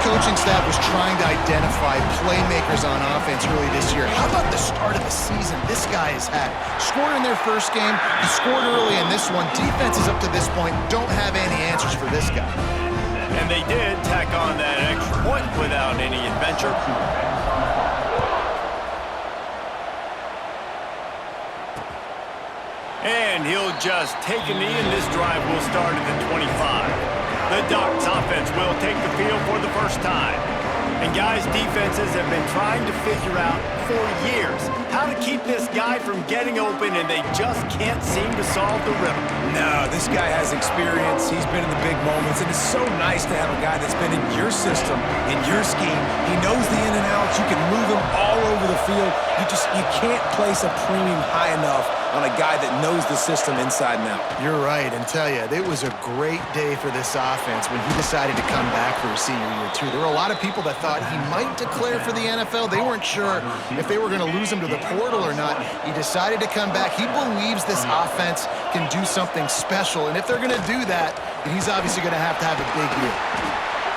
coaching staff was trying to identify playmakers on offense early this year. How about the start of the season this guy has had? Scored in their first game. He scored early in this one. Defenses up to this point don't have any answers for this guy. And they did tack on that extra point without any adventure. And he'll just take a knee, and this drive will start at the 25. The Ducks offense will take the field for the first time. And guys, defenses have been trying to figure out for years how to keep this guy from getting open, and they just can't seem to solve the riddle. No, this guy has experience. He's been in the big moments, and it's so nice to have a guy that's been in your system, in your scheme. He knows the in and outs. You can move him all over the field. You can't place a premium high enough on a guy that knows the system inside and out. You're right, and tell you, it was a great day for this offense when he decided to come back for his senior year, too. There were a lot of people that thought he might declare for the NFL. They weren't sure if they were going to lose him to the portal or not. He decided to come back. He believes this offense can do something special, and if they're going to do that, then he's obviously going to have a big year.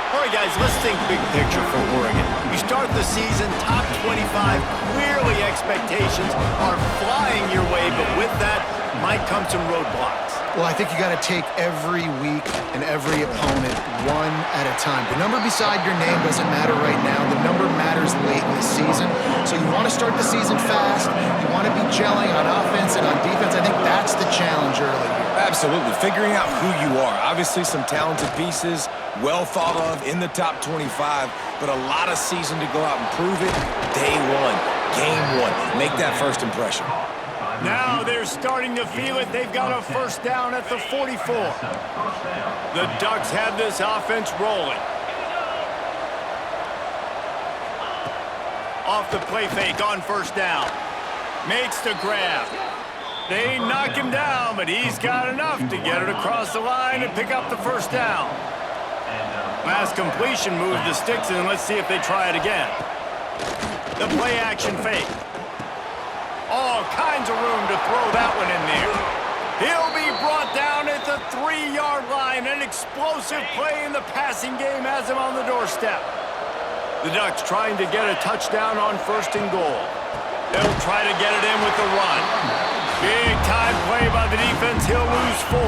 All right, guys, let's think big picture for Oregon. You start the season top 25. Clearly, expectations are flying your way, but with that might come some roadblocks. Well, I think you got to take every week and every opponent one at a time. The number beside your name doesn't matter right now. The number matters late in the season. So you want to start the season fast. You want to be gelling on offense and on defense. I think that's the challenge early. Absolutely. Figuring out who you are. Obviously, some talented pieces, well thought of in the top 25, but a lot of season to go out and prove it. Day one, game one. Make that first impression. Now they're starting to feel it. They've got a first down at the 44. The Ducks have this offense rolling. Off the play fake on first down. Makes the grab. They knock him down, but he's got enough to get it across the line and pick up the first down. Last completion moved the sticks, and let's see if they try it again. The play action fake. All kinds of room to throw that one in there. He'll be brought down at the 3-yard line. An explosive play in the passing game has him on the doorstep. The Ducks trying to get a touchdown on first and goal. They'll try to get it in with the run. Big time play by the defense. He'll lose 4.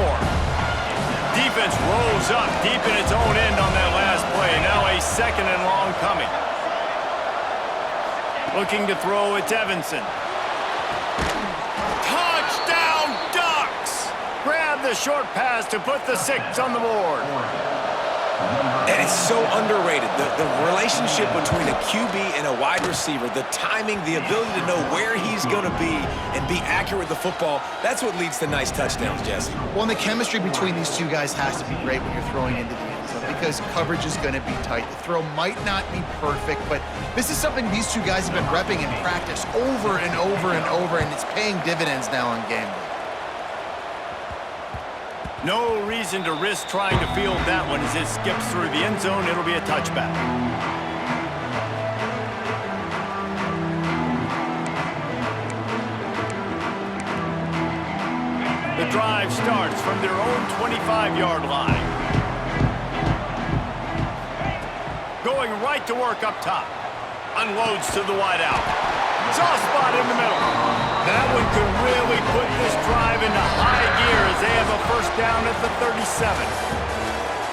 Defense rolls up deep in its own end on that last play. Now a second and long coming. Looking to throw, it's Evanson. Touchdown, Ducks! Grab the short pass to put the 6 on the board. And it's so underrated. The relationship between a QB and a wide receiver, the timing, the ability to know where he's going to be and be accurate with the football, that's what leads to nice touchdowns, Jesse. Well, and the chemistry between these two guys has to be great when you're throwing into the end zone because coverage is going to be tight. The throw might not be perfect, but this is something these two guys have been repping in practice over and over and over, and it's paying dividends now on game day. No reason to risk trying to field that one as it skips through the end zone. It'll be a touchback. The drive starts from their own 25-yard line. Going right to work up top. Unloads to the wideout. Soft spot in the middle. That one could really put this drive into high gear as they have a first down at the 37.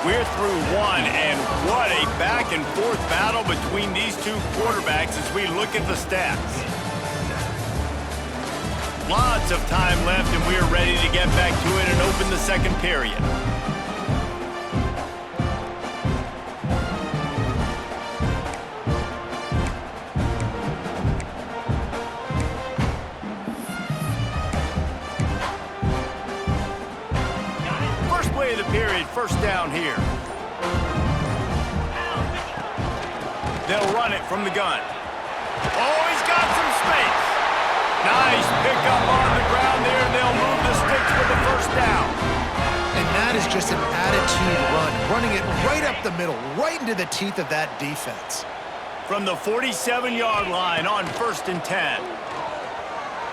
We're through one, and what a back-and-forth battle between these two quarterbacks as we look at the stats. Lots of time left, and we're ready to get back to it and open the second period. First down here. They'll run it from the gun. Oh, he's got some space. Nice pickup on the ground there, and they'll move the sticks for the first down. And that is just an attitude run, running it right up the middle, right into the teeth of that defense. From the 47-yard line on first and 10.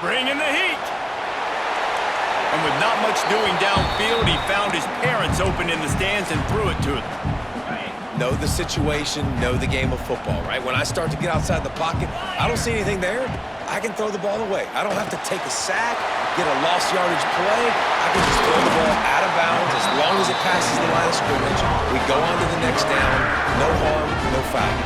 Bringing the heat. And with not much doing downfield, he found his parents open in the stands and threw it to them. know the situation, know the game of football, right? When I start to get outside the pocket, I don't see anything there, I can throw the ball away. I don't have to take a sack, get a lost yardage play. I can just throw the ball out of bounds as long as it passes the line of scrimmage. We go on to the next down. No harm, no foul.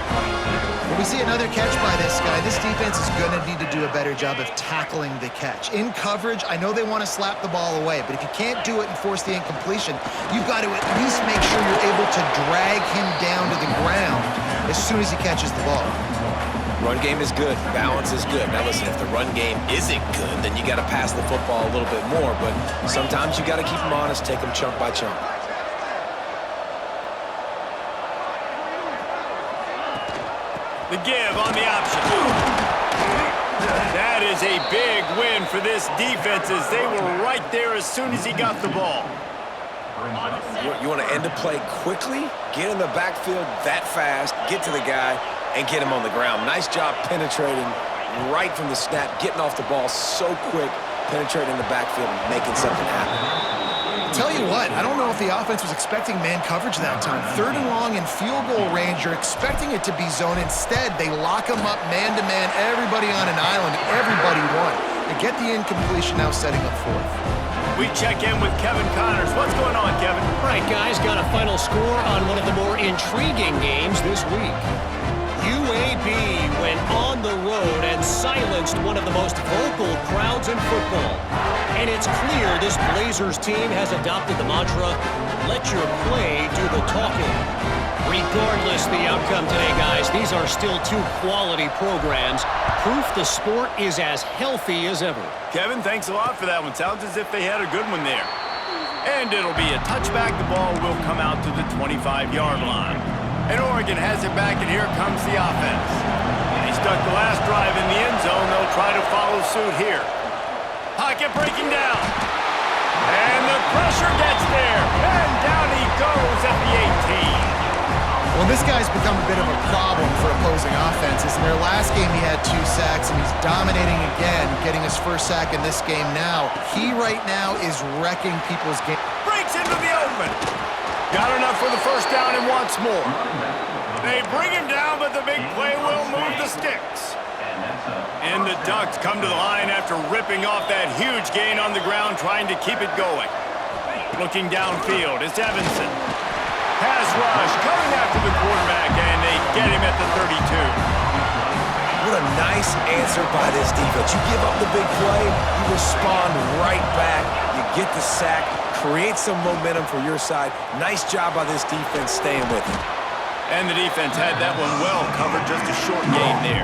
When we see another catch by this guy, this defense is going to need to do a better job of tackling the catch. In coverage, I know they want to slap the ball away, but if you can't do it and force the incompletion, you've got to at least make sure you're able to drag him down to the ground as soon as he catches the ball. Run game is good. Balance is good. Now listen, if the run game isn't good, then you got to pass the football a little bit more, but sometimes you got to keep them honest, take them chunk by chunk. The give on the option. That is a big win for this defense as they were right there as soon as he got the ball. You want to end a play quickly, get in the backfield that fast, get to the guy, and get him on the ground. Nice job penetrating right from the snap, getting off the ball so quick, penetrating the backfield and making something happen. Tell you what, I don't know if the offense was expecting man coverage that time. 3rd and long in field goal range, you're expecting it to be zone. Instead, they lock them up man-to-man, everybody on an island, everybody won. They get the incompletion, now setting up 4th. We check in with Kevin Connors. What's going on, Kevin? All right, guys, got a final score on one of the more intriguing games this week. UAB went on the road and silenced one of the most vocal crowds in football. And it's clear this Blazers team has adopted the mantra, let your play do the talking. Regardless the outcome today, guys, these are still 2 quality programs. Proof the sport is as healthy as ever. Kevin, thanks a lot for that one. Sounds as if they had a good one there. And it'll be a touchback. The ball will come out to the 25-yard line. And Oregon has it back, and here comes the offense. They stuck the last drive in the end zone. They'll try to follow suit here. Pocket breaking down. And the pressure gets there. And down he goes at the 18. Well, this guy's become a bit of a problem for opposing offenses. In their last game, he had 2 sacks, and he's dominating again, getting his first sack in this game now. He right now is wrecking people's game. Breaks into the open. Got enough for the first down and wants more. They bring him down, but the big play will move the sticks. And the Ducks come to the line after ripping off that huge gain on the ground, trying to keep it going. Looking downfield, it's Evanson. Pass rush, coming after the quarterback, and they get him at the 32. What a nice answer by this defense. You give up the big play, you respond right back, you get the sack, create some momentum for your side. Nice job by this defense staying with it. And the defense had that one well covered, just a short gain there.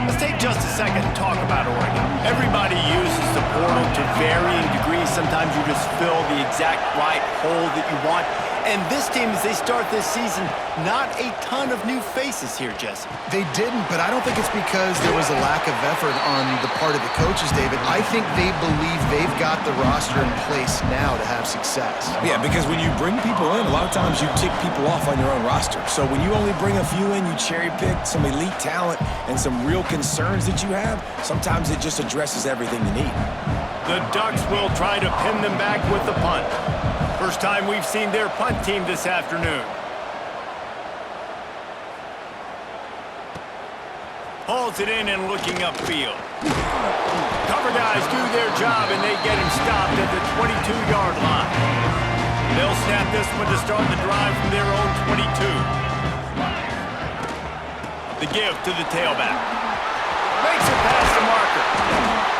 Let's take just a second and talk about Oregon. Everybody uses the portal to varying degrees. Sometimes you just fill the exact right hole that you want. And this team, as they start this season, not a ton of new faces here, Jesse. They didn't, but I don't think it's because there was a lack of effort on the part of the coaches, David. I think they believe they've got the roster in place now to have success. Yeah, because when you bring people in, a lot of times you tick people off on your own roster. So when you only bring a few in, you cherry pick some elite talent and some real concerns that you have, sometimes it just addresses everything you need. The Ducks will try to pin them back with the punt. First time we've seen their punt team this afternoon. Hauls it in and looking upfield. Cover guys do their job and they get him stopped at the 22-yard line. They'll snap this one to start the drive from their own 22. The give to the tailback. Makes it past the marker.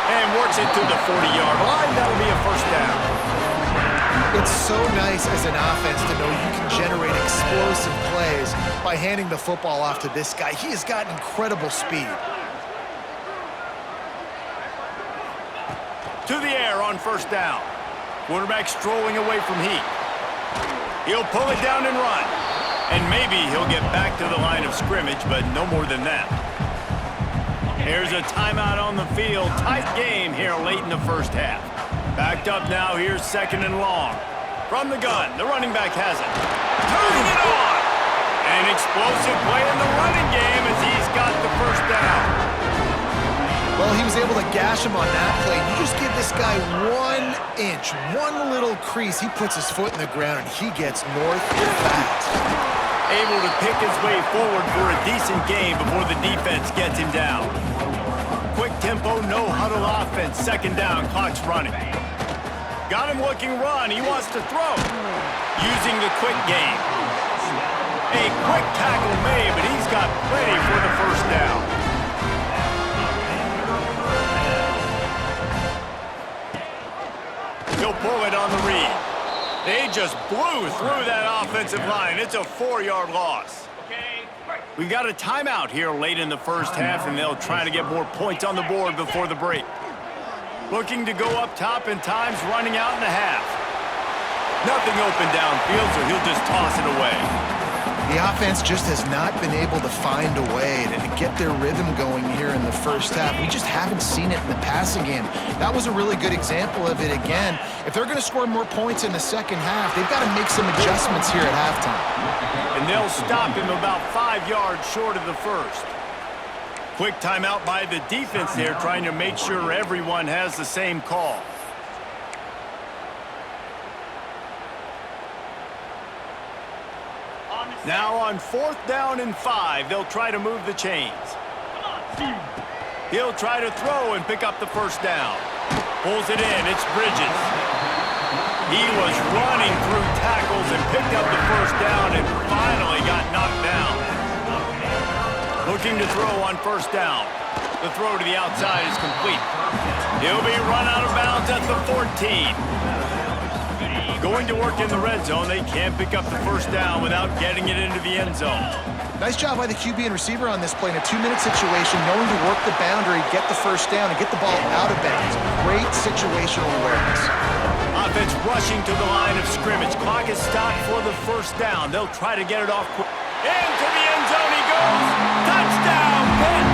And works it to the 40-yard line. That'll be a first down. It's so nice as an offense to know you can generate explosive plays by handing the football off to this guy. He has got incredible speed. To the air on first down. Quarterback strolling away from heat. He'll pull it down and run. And maybe he'll get back to the line of scrimmage, but no more than that. Here's a timeout on the field. Tight game here late in the first half. Backed up now, here's 2nd and long. From the gun, the running back has it. Turning it on! An explosive play in the running game as he's got the first down. Well, he was able to gash him on that play. You just give this guy 1 inch, one little crease. He puts his foot in the ground, and he gets north fast. Able to pick his way forward for a decent gain before the defense gets him down. Quick tempo, no huddle offense. Second down, clock's running. Got him looking run. He wants to throw. Using the quick game. A quick tackle made, but he's got plenty for the first down. He'll pull it on the read. They just blew through that offensive line. It's a 4-yard loss. We've got a timeout here late in the first half, and they'll try to get more points on the board before the break. Looking to go up top, and time's running out in the half. Nothing open downfield, so he'll just toss it away. The offense just has not been able to find a way to get their rhythm going here in the first half. We just haven't seen it in the passing game. That was a really good example of it again. If they're going to score more points in the second half, they've got to make some adjustments here at halftime. And they'll stop him about 5 yards short of the first. Quick timeout by the defense there, trying to make sure everyone has the same call. Now on 4th down and 5, they'll try to move the chains. He'll try to throw and pick up the first down. Pulls it in, it's Bridges. He was running through tackles and picked up the first down and finally got knocked down. Looking to throw on first down. The throw to the outside is complete. He'll be run out of bounds at the 14. Going to work in the red zone. They can't pick up the first down without getting it into the end zone. Nice job by the QB and receiver on this play in a 2-minute situation, knowing to work the boundary, get the first down, and get the ball out of bounds. Great situational awareness. Offense rushing to the line of scrimmage. Clock is stopped for the first down. They'll try to get it off quick. Into the end zone he goes. Touchdown, Pitt!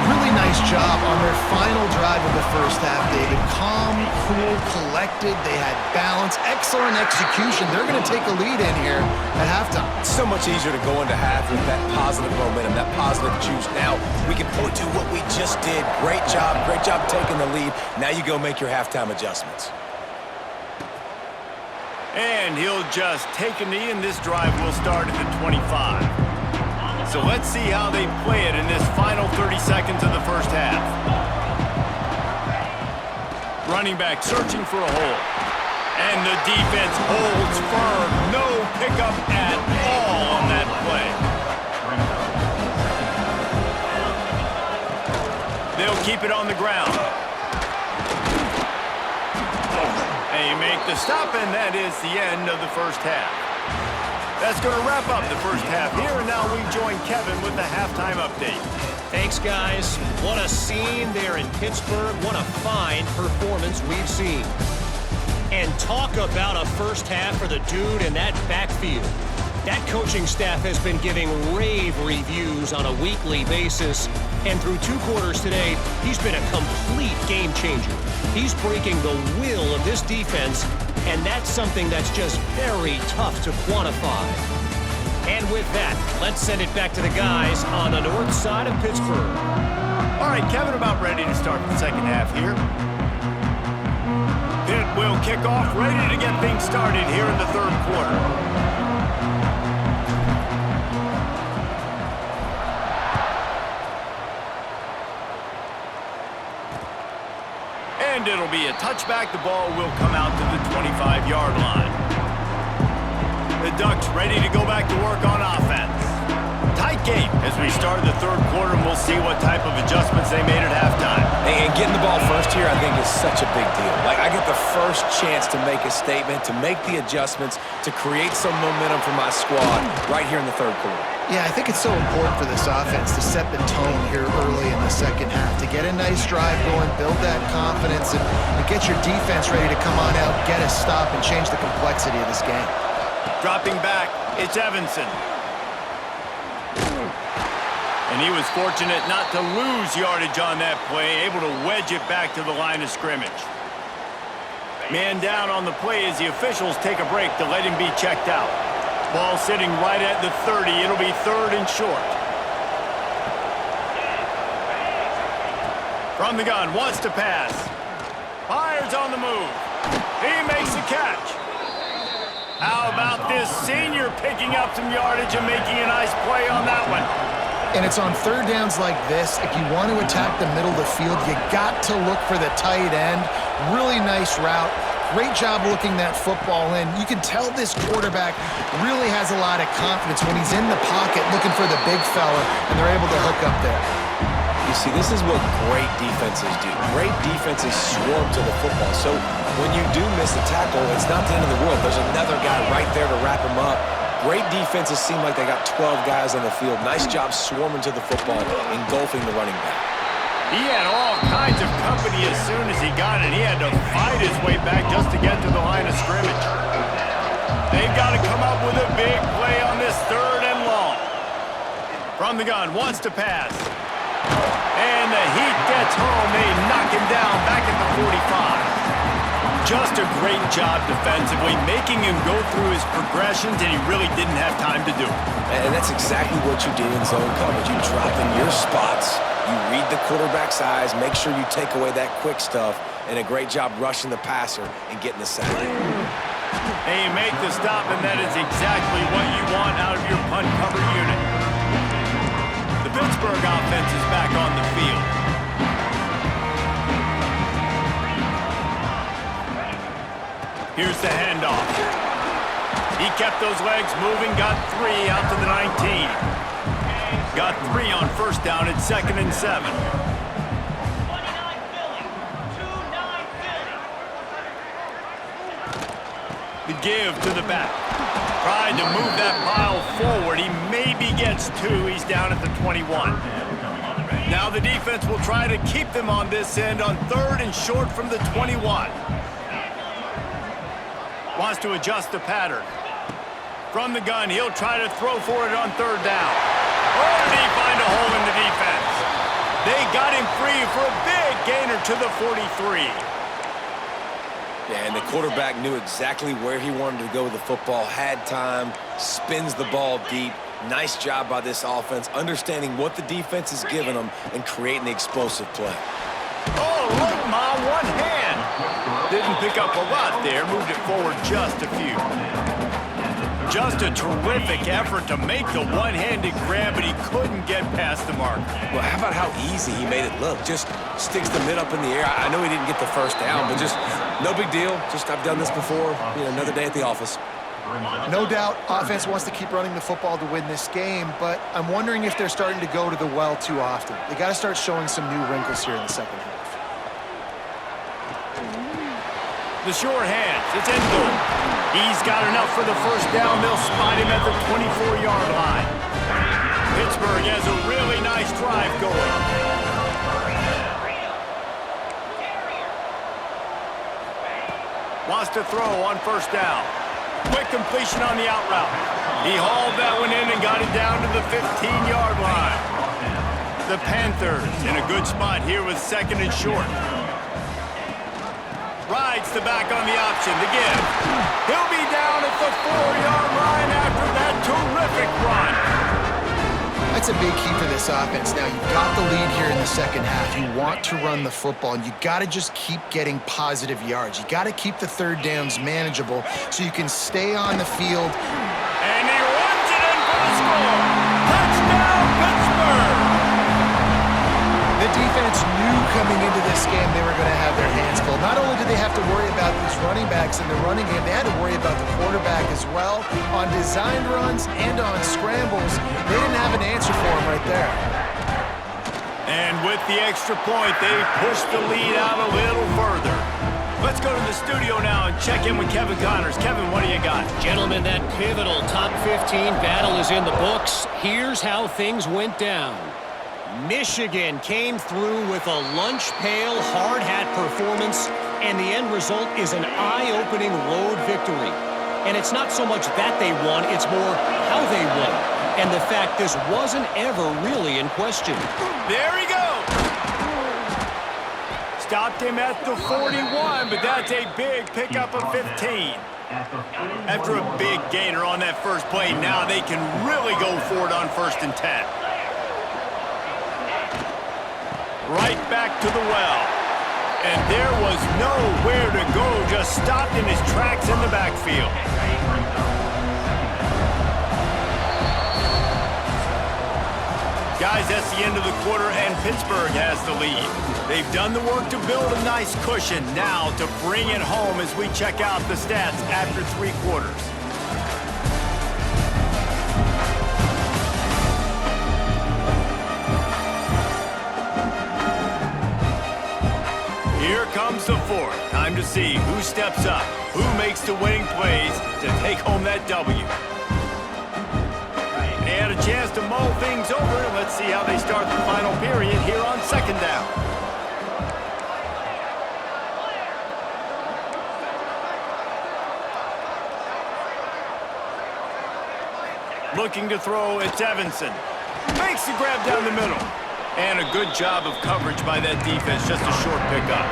Really nice job on their final drive of the first half, David. Calm, cool, collected. They had balance. Excellent execution. They're going to take a lead in here at halftime. It's so much easier to go into half with that positive momentum, that positive juice. Now we can point to what we just did. Great job taking the lead. Now you go make your halftime adjustments. And he'll just take a knee, and this drive will start at the 25. So let's see how they play it in this final 30 seconds of the first half. Running back searching for a hole. And the defense holds firm. No pickup at all on that play. They'll keep it on the ground. They make the stop, and that is the end of the first half. That's going to wrap up the first half here, and now we join Kevin with the halftime update. Thanks, guys. What a scene there in Pittsburgh. What a fine performance we've seen. And talk about a first half for the dude in that backfield. That coaching staff has been giving rave reviews on a weekly basis. And through 2 quarters today, he's been a complete game changer. He's breaking the will of this defense, and that's something that's just very tough to quantify. And with that, let's send it back to the guys on the north side of Pittsburgh. All right, Kevin, about ready to start the second half here. Pitt will kick off, ready to get things started here in the third quarter. And it'll be a touchback. The ball will come out to the 25-yard line. The Ducks ready to go back to work on offense. Tight game as we start the third quarter, and we'll see what type of adjustments they made at halftime. And getting the ball first here, I think, is such a big deal. Like, I get the first chance to make a statement, to make the adjustments, to create some momentum for my squad right here in the third quarter. Yeah, I think it's so important for this offense to set the tone here early in the second half, to get a nice drive going, build that confidence, and get your defense ready to come on out, get a stop, and change the complexity of this game. Dropping back, it's Evanson. And he was fortunate not to lose yardage on that play, able to wedge it back to the line of scrimmage. Man down on the play as the officials take a break to let him be checked out. Ball sitting right at the 30. It'll be third and short. From the gun, wants to pass. Fires on the move. He makes the catch. How about this senior picking up some yardage and making a nice play on that one? And it's on third downs like this. If you want to attack the middle of the field, you got to look for the tight end. Really nice route. Great job looking that football in. You can tell this quarterback really has a lot of confidence when he's in the pocket looking for the big fella, and they're able to hook up there. You see, this is what great defenses do. Great defenses swarm to the football. So when you do miss a tackle, it's not the end of the world. There's another guy right there to wrap him up. Great defenses seem like they got 12 guys on the field. Nice job swarming to the football, engulfing the running back. He had all kinds of company as soon as he got it. He had to fight his way back just to get to the line of scrimmage. They've got to come up with a big play on this third and long. From the gun, wants to pass. And the heat gets home. They knock him down back at the 45. Just a great job defensively, making him go through his progressions, and he really didn't have time to do it. And that's exactly what you do in zone coverage. You drop in your spots, you read the quarterback's eyes, make sure you take away that quick stuff, and a great job rushing the passer and getting the sack. They make the stop, and that is exactly what you want out of your punt cover unit. The Pittsburgh offense is back on the field. Here's the handoff. He kept those legs moving, got 3 out to the 19. Got 3 on first down at 2nd and 7. The give to the back. Tried to move that pile forward. He maybe gets 2. He's down at the 21. Now the defense will try to keep them on this end on 3rd and short from the 21. Wants to adjust the pattern. From the gun, he'll try to throw for it on 3rd down. Or did he find a hole in the defense? They got him free for a big gainer to the 43. Yeah, and the quarterback knew exactly where he wanted to go with the football, had time, spins the ball deep. Nice job by this offense, understanding what the defense is giving them and creating the explosive play. Oh, look, Ma, one hand. Didn't pick up a lot there, moved it forward just a few. Just a terrific effort to make the one-handed grab, but he couldn't get past the mark. Well, how about how easy he made it look? Just sticks the mid up in the air. I know he didn't get the first down, but just no big deal. Just I've done this before. You know, another day at the office. No doubt, offense wants to keep running the football to win this game, but I'm wondering if they're starting to go to the well too often. They got to start showing some new wrinkles here in the second half. The short hands, it's Endel. He's got enough for the first down. They'll spot him at the 24-yard line. Pittsburgh has a really nice drive going. Wants to throw on first down. Quick completion on the out route. He hauled that one in and got it down to the 15-yard line. The Panthers in a good spot here with 2nd and short. Rides the back on the option, the give. He'll be down at the 4-yard line after that terrific run. That's a big key for this offense. Now, you've got the lead here in the second half. You want to run the football, and you got to just keep getting positive yards. You got to keep the third downs manageable so you can stay on the field. And he runs it in for the score. Touchdown, Pittsburgh! The defense knew coming into this game they were going to have their hands full. Not only did they have to worry about these running backs in the running game, they had to worry about the quarterback as well. On designed runs and on scrambles, they didn't have an answer for him right there. And with the extra point, they pushed the lead out a little further. Let's go to the studio now and check in with Kevin Connors. Kevin, what do you got? Gentlemen, that pivotal top 15 battle is in the books. Here's how things went down. Michigan came through with a lunch pail, hard hat performance, and the end result is an eye-opening road victory. And it's not so much that they won, it's more how they won. And the fact this wasn't ever really in question. There he goes! Stopped him at the 41, but that's a big pickup of 15. After a big gainer on that first play, now they can really go for it on 1st and 10. Right back to the well. And there was nowhere to go, just stopped in his tracks in the backfield. Guys, that's the end of the quarter, and Pittsburgh has the lead. They've done the work to build a nice cushion. Now to bring it home as we check out the stats after 3 quarters. Here comes the fourth. Time to see who steps up, who makes the winning plays to take home that W. They had a chance to mull things over. Let's see how they start the final period here on 2nd down. Looking to throw, it's Evanson. Makes the grab down the middle. And a good job of coverage by that defense, just a short pickup.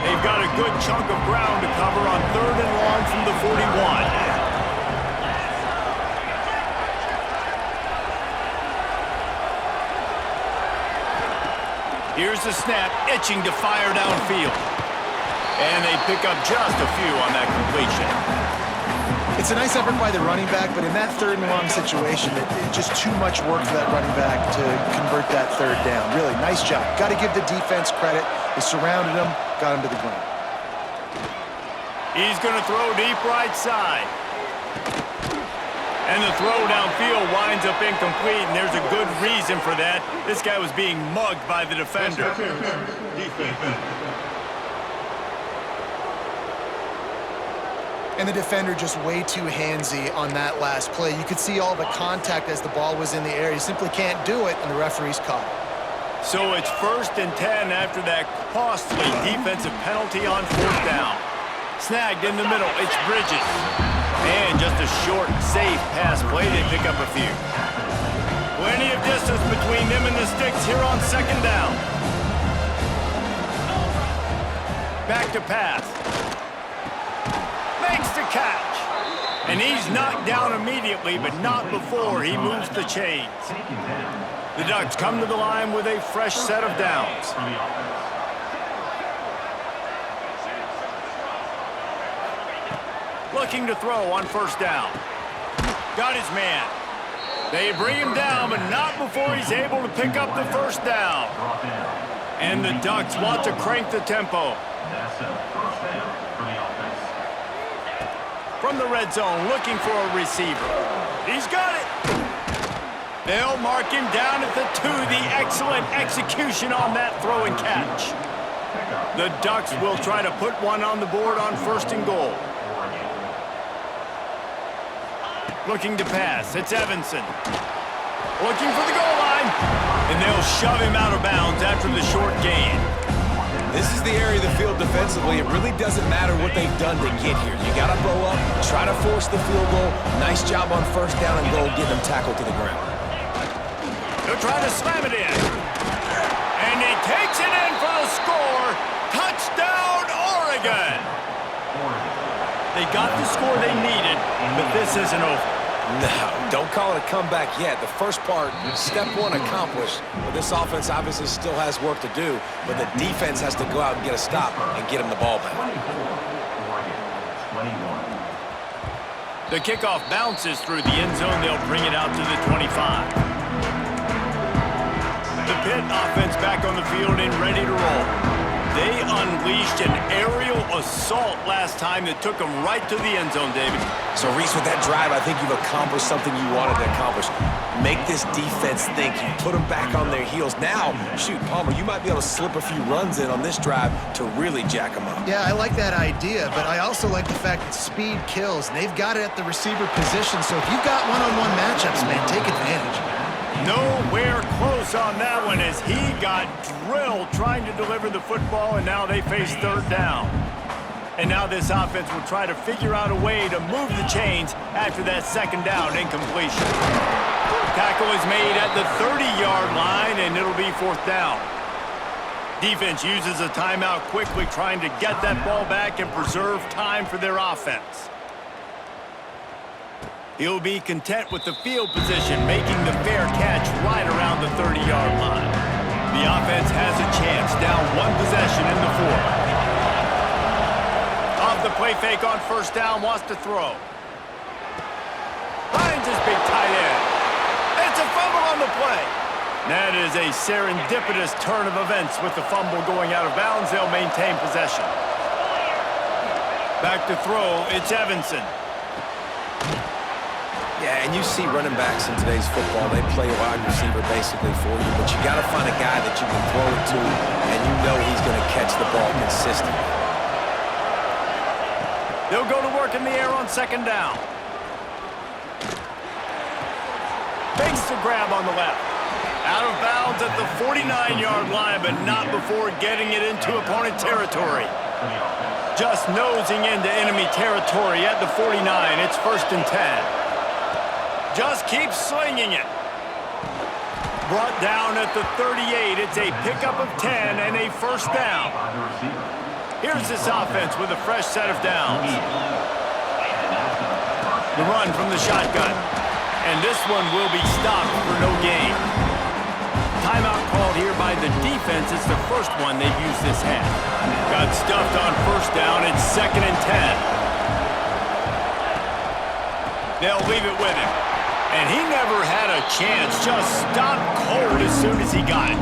They've got a good chunk of ground to cover on 3rd and long from the 41. Here's the snap, itching to fire downfield. And they pick up just a few on that completion. It's a nice effort by the running back, but in that 3rd and long situation, it's just too much work for that running back to convert that 3rd down. Really, nice job. Got to give the defense credit. They surrounded him, got him to the ground. He's going to throw deep right side. And the throw downfield winds up incomplete, and there's a good reason for that. This guy was being mugged by the defender. And the defender just way too handsy on that last play. You could see all the contact as the ball was in the air. You simply can't do it, and the referee's caught it. So it's 1st and 10 after that costly defensive penalty on 4th down. Snagged in the middle, it's Bridges. And just a short, safe pass play. They pick up a few. Plenty of distance between them and the sticks here on 2nd down. Back to pass. Makes the catch. And he's knocked down immediately, but not before he moves the chains. The Ducks come to the line with a fresh set of downs. Looking to throw on 1st down. Got his man. They bring him down, but not before he's able to pick up the 1st down. And the Ducks want to crank the tempo. From the red zone, looking for a receiver. He's got it. They'll mark him down at the 2. The excellent execution on that throw and catch. The Ducks will try to put one on the board on 1st and goal. Looking to pass, it's Evanson. Looking for the goal line. And they'll shove him out of bounds after the short gain. This is the area of the field defensively. It really doesn't matter what they've done to get here. You got to blow up, try to force the field goal. Nice job on 1st down and goal, get them tackled to the ground. They'll try to slam it in. And he takes it in for the score. Touchdown, Oregon. They got the score they needed, but this isn't over. No, don't call it a comeback yet. The first part, step 1 accomplished. But this offense obviously still has work to do, but the defense has to go out and get a stop and get him the ball back. The kickoff bounces through the end zone. They'll bring it out to the 25. The Pitt offense back on the field and ready to roll. They unleashed an aerial assault last time that took them right to the end zone, David. So, Reese, with that drive, I think you've accomplished something you wanted to accomplish. Make this defense think. You put them back on their heels. Now, shoot, Palmer, you might be able to slip a few runs in on this drive to really jack them up. Yeah, I like that idea, but I also like the fact that speed kills, and they've got it at the receiver position. So if you've got one-on-one matchups, man, take advantage. Nowhere close on that one as he got drilled trying to deliver the football, and now they face 3rd down. And now this offense will try to figure out a way to move the chains after that 2nd down incompletion. Tackle is made at the 30-yard line, and it'll be 4th down. Defense uses a timeout quickly, trying to get that ball back and preserve time for their offense. He'll be content with the field position, making the fair catch right around the 30-yard line. The offense has a chance, down one possession in the fourth. Off the play fake on first down, wants to throw. Finds his big tight end. It's a fumble on the play. That is a serendipitous turn of events with the fumble going out of bounds. They'll maintain possession. Back to throw, it's Evanson. Yeah, and you see running backs in today's football, they play a wide receiver basically for you, but you got to find a guy that you can throw it to, and you know he's going to catch the ball consistently. They'll go to work in the air on second down. Makes the grab on the left. Out of bounds at the 49-yard line, but not before getting it into opponent territory. Just nosing into enemy territory at the 49. It's 1st and 10. Just keeps slinging it. Brought down at the 38. It's a pickup of 10 and a first down. Here's this offense with a fresh set of downs. The run from the shotgun. And this one will be stopped for no gain. Timeout called here by the defense. It's the first one they've used this half. Got stuffed on first down. It's 2nd and 10. They'll leave it with him. And he never had a chance. Just stopped cold as soon as he got it.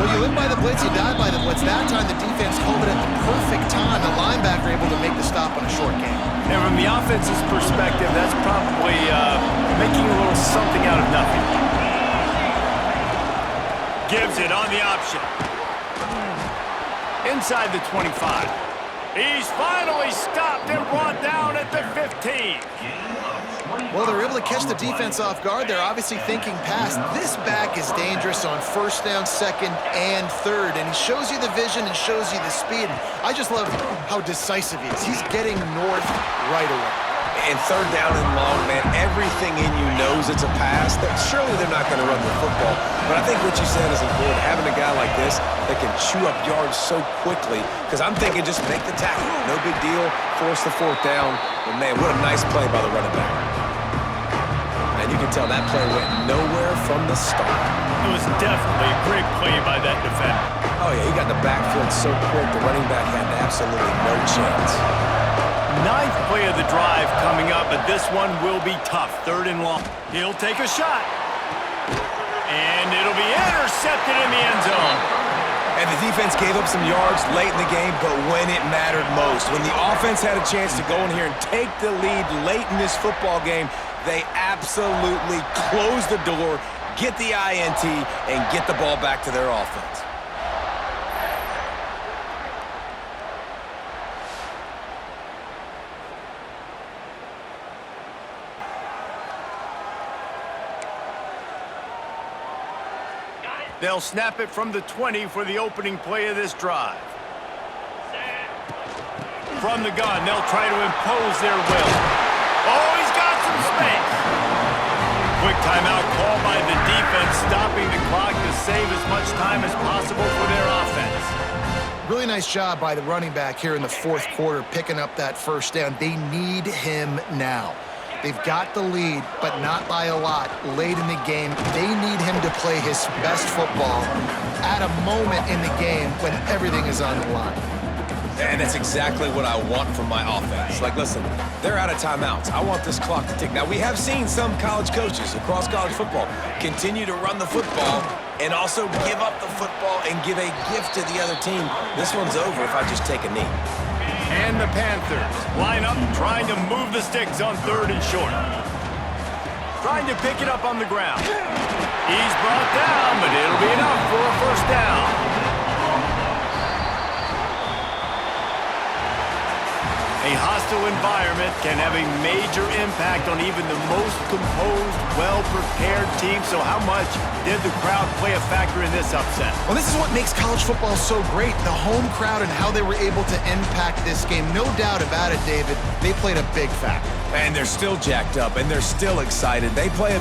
Well, you live by the blitz, you die by the blitz. That time the defense called it at the perfect time. The linebacker able to make the stop on a short game. And from the offense's perspective, that's probably making a little something out of nothing. Gives it on the option. Inside the 25. He's finally stopped and brought down at the 15. Well, they're able to catch the defense off guard. They're obviously thinking pass. This back is dangerous on first down, 2nd, and 3rd. And he shows you the vision and shows you the speed. I just love how decisive he is. He's getting north right away. And 3rd down and long, man, everything in you knows it's a pass. Surely they're not going to run the football. But I think what you said is important, having a guy like this that can chew up yards so quickly. Because I'm thinking just make the tackle. No big deal. Force the 4th down. But, man, what a nice play by the running back. And you can tell that play went nowhere from the start. It was definitely a great play by that defender. Oh, yeah, he got in the backfield so quick, the running back had absolutely no chance. 9th play of the drive coming up, but this one will be tough. 3rd and long. He'll take a shot. And it'll be intercepted in the end zone. And the defense gave up some yards late in the game, but when it mattered most, when the offense had a chance to go in here and take the lead late in this football game, they absolutely close the door, get the INT, and get the ball back to their offense. They'll snap it from the 20 for the opening play of this drive. From the gun, they'll try to impose their will. Oh, he's got some space. Quick timeout call by the defense, stopping the clock to save as much time as possible for their offense. Really nice job by the running back here in the 4th quarter, picking up that first down. They need him now. They've got the lead, but not by a lot late in the game. They need him to play his best football at a moment in the game when everything is on the line. And that's exactly what I want from my offense. Like, listen, they're out of timeouts. I want this clock to tick. Now, we have seen some college coaches across college football continue to run the football and also give up the football and give a gift to the other team. This one's over if I just take a knee. And the Panthers line up trying to move the sticks on 3rd and short. Trying to pick it up on the ground. He's brought down, but it'll be enough for a first down. A hostile environment can have a major impact on even the most composed, well-prepared team. So how much did the crowd play a factor in this upset? Well, this is what makes college football so great, the home crowd and how they were able to impact this game. No doubt about it, David. They played a big factor. And they're still jacked up, and they're still excited. They play a